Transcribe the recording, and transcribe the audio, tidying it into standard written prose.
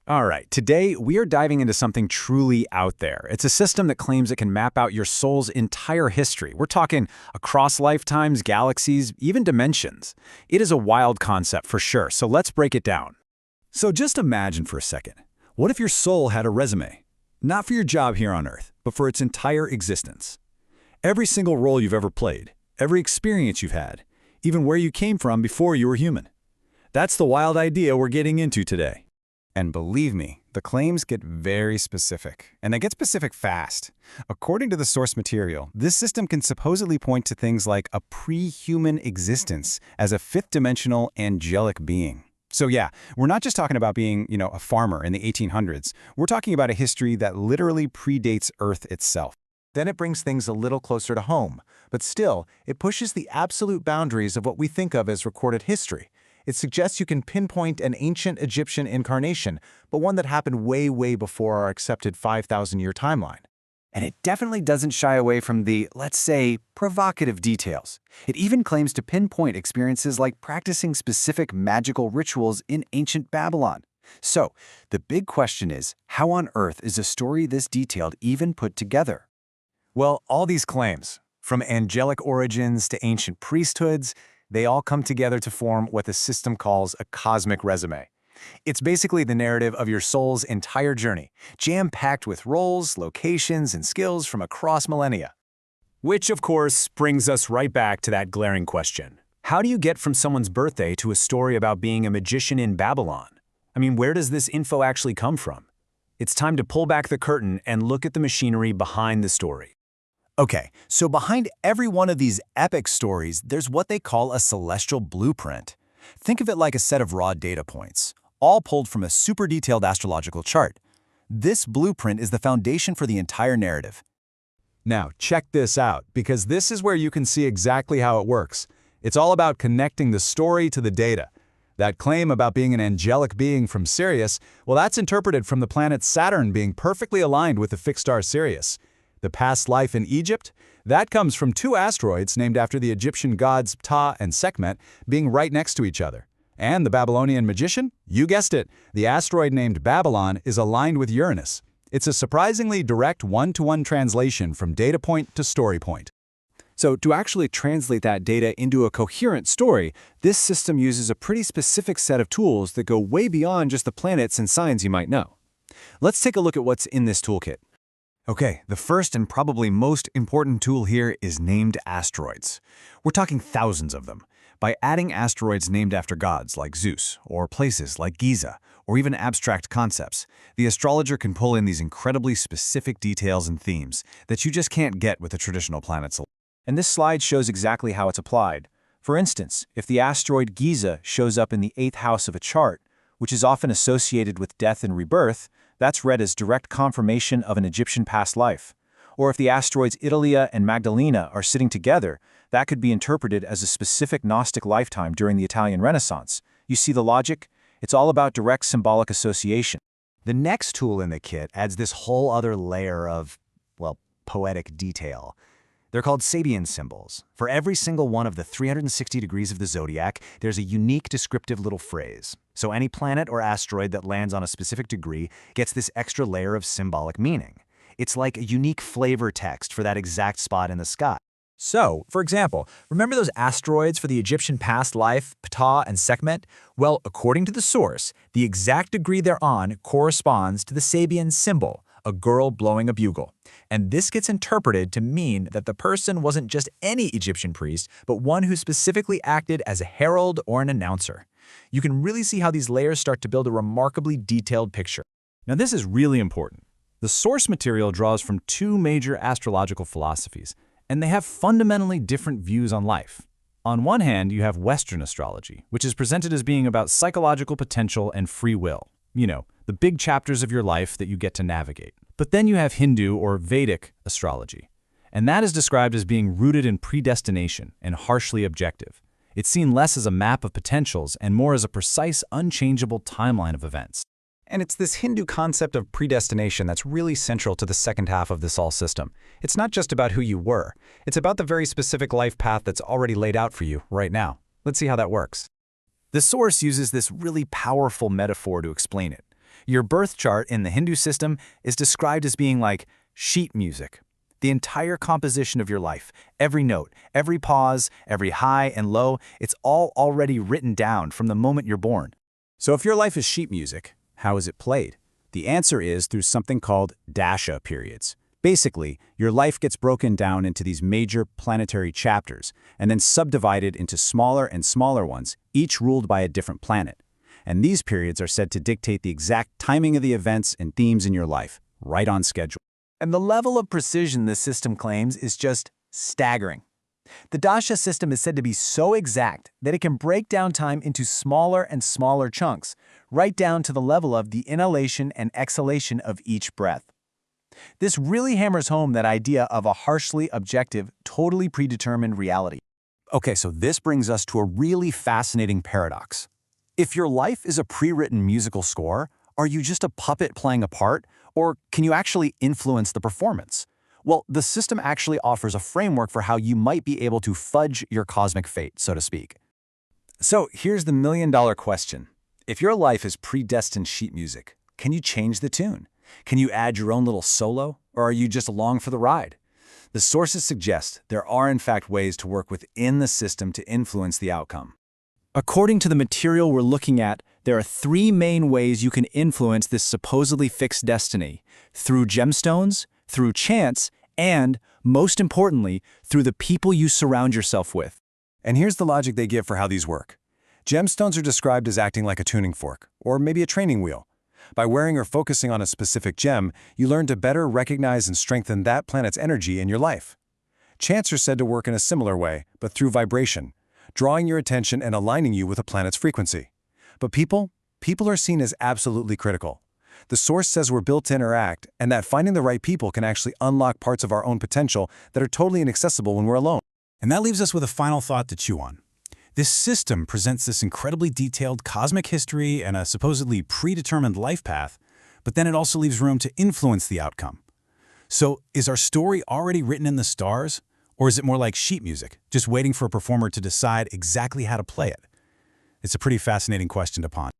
All right, today we are diving into something truly out there. It's a system that claims it can map out your soul's entire history. We're talking across lifetimes, galaxies, even dimensions. It is a wild concept for sure, so let's break it down. So just imagine for a second. What if your soul had a resume? Not for your job here on Earth, but for its entire existence. Every single role you've ever played, every experience you've had, even where you came from before you were human. That's the wild idea we're getting into today. And believe me, the claims get very specific, and they get specific fast. According to the source material, this system can supposedly point to things like a pre-human existence as a fifth-dimensional angelic being. So yeah, we're not just talking about being, a farmer in the 1800s. We're talking about a history that literally predates Earth itself. Then it brings things a little closer to home, but still, it pushes the absolute boundaries of what we think of as recorded history. It suggests you can pinpoint an ancient Egyptian incarnation, but one that happened way, way before our accepted 5,000-year timeline. And it definitely doesn't shy away from the, let's say, provocative details. It even claims to pinpoint experiences like practicing specific magical rituals in ancient Babylon. So, the big question is, how on earth is a story this detailed even put together? Well, all these claims, from angelic origins to ancient priesthoods, they all come together to form what the system calls a cosmic resume. It's basically the narrative of your soul's entire journey, jam-packed with roles, locations, and skills from across millennia. Which, of course, brings us right back to that glaring question. How do you get from someone's birthday to a story about being a magician in Babylon? I mean, where does this info actually come from? It's time to pull back the curtain and look at the machinery behind the story. Okay, so behind every one of these epic stories, there's what they call a celestial blueprint. Think of it like a set of raw data points, all pulled from a super detailed astrological chart. This blueprint is the foundation for the entire narrative. Now, check this out, because this is where you can see exactly how it works. It's all about connecting the story to the data. That claim about being an angelic being from Sirius, well, that's interpreted from the planet Saturn being perfectly aligned with the fixed star Sirius. The past life in Egypt, that comes from two asteroids named after the Egyptian gods Ptah and Sekhmet being right next to each other. And the Babylonian magician? You guessed it, the asteroid named Babylon is aligned with Uranus. It's a surprisingly direct one-to-one translation from data point to story point. So to actually translate that data into a coherent story, this system uses a pretty specific set of tools that go way beyond just the planets and signs you might know. Let's take a look at what's in this toolkit. Okay, the first and probably most important tool here is named asteroids. We're talking thousands of them. By adding asteroids named after gods like Zeus, or places like Giza, or even abstract concepts, the astrologer can pull in these incredibly specific details and themes that you just can't get with the traditional planets. And this slide shows exactly how it's applied. For instance, if the asteroid Giza shows up in the 8th house of a chart, which is often associated with death and rebirth, that's read as direct confirmation of an Egyptian past life. Or if the asteroids Italia and Magdalena are sitting together, that could be interpreted as a specific Gnostic lifetime during the Italian Renaissance. You see the logic? It's all about direct symbolic association. The next tool in the kit adds this whole other layer of, poetic detail. They're called Sabian symbols. For every single one of the 360 degrees of the zodiac, there's a unique descriptive little phrase. So any planet or asteroid that lands on a specific degree gets this extra layer of symbolic meaning. It's like a unique flavor text for that exact spot in the sky. So, for example, remember those asteroids for the Egyptian past life, Ptah and Sekhmet? Well, according to the source, the exact degree they're on corresponds to the Sabian symbol, a girl blowing a bugle. And this gets interpreted to mean that the person wasn't just any Egyptian priest, but one who specifically acted as a herald or an announcer. You can really see how these layers start to build a remarkably detailed picture. Now this is really important. The source material draws from two major astrological philosophies, and they have fundamentally different views on life. On one hand, you have Western astrology, which is presented as being about psychological potential and free will. The big chapters of your life that you get to navigate. But then you have Hindu or Vedic astrology, and that is described as being rooted in predestination and harshly objective. It's seen less as a map of potentials and more as a precise, unchangeable timeline of events. And it's this Hindu concept of predestination that's really central to the second half of this all system. It's not just about who you were. It's about the very specific life path that's already laid out for you right now. Let's see how that works. The source uses this really powerful metaphor to explain it. Your birth chart in the Hindu system is described as being like sheet music. The entire composition of your life, every note, every pause, every high and low, it's all already written down from the moment you're born. So if your life is sheet music, how is it played? The answer is through something called dasha periods. Basically, your life gets broken down into these major planetary chapters and then subdivided into smaller and smaller ones, each ruled by a different planet. And these periods are said to dictate the exact timing of the events and themes in your life, right on schedule. And the level of precision this system claims is just staggering. The dasha system is said to be so exact that it can break down time into smaller and smaller chunks, right down to the level of the inhalation and exhalation of each breath. This really hammers home that idea of a harshly objective, totally predetermined reality. Okay, so this brings us to a really fascinating paradox. If your life is a pre-written musical score, are you just a puppet playing a part, or can you actually influence the performance? Well, the system actually offers a framework for how you might be able to fudge your cosmic fate, so to speak. So here's the million-dollar question. If your life is predestined sheet music, can you change the tune? Can you add your own little solo, or are you just along for the ride? The sources suggest there are in fact ways to work within the system to influence the outcome. According to the material we're looking at, there are 3 main ways you can influence this supposedly fixed destiny: through gemstones, through chance, and, most importantly, through the people you surround yourself with. And here's the logic they give for how these work. Gemstones are described as acting like a tuning fork, or maybe a training wheel. By wearing or focusing on a specific gem, you learn to better recognize and strengthen that planet's energy in your life. Chants are said to work in a similar way, but through vibration, drawing your attention and aligning you with a planet's frequency. But people are seen as absolutely critical. The source says we're built to interact, and that finding the right people can actually unlock parts of our own potential that are totally inaccessible when we're alone. And that leaves us with a final thought to chew on. This system presents this incredibly detailed cosmic history and a supposedly predetermined life path, but then it also leaves room to influence the outcome. So, is our story already written in the stars, or is it more like sheet music, just waiting for a performer to decide exactly how to play it? It's a pretty fascinating question to ponder.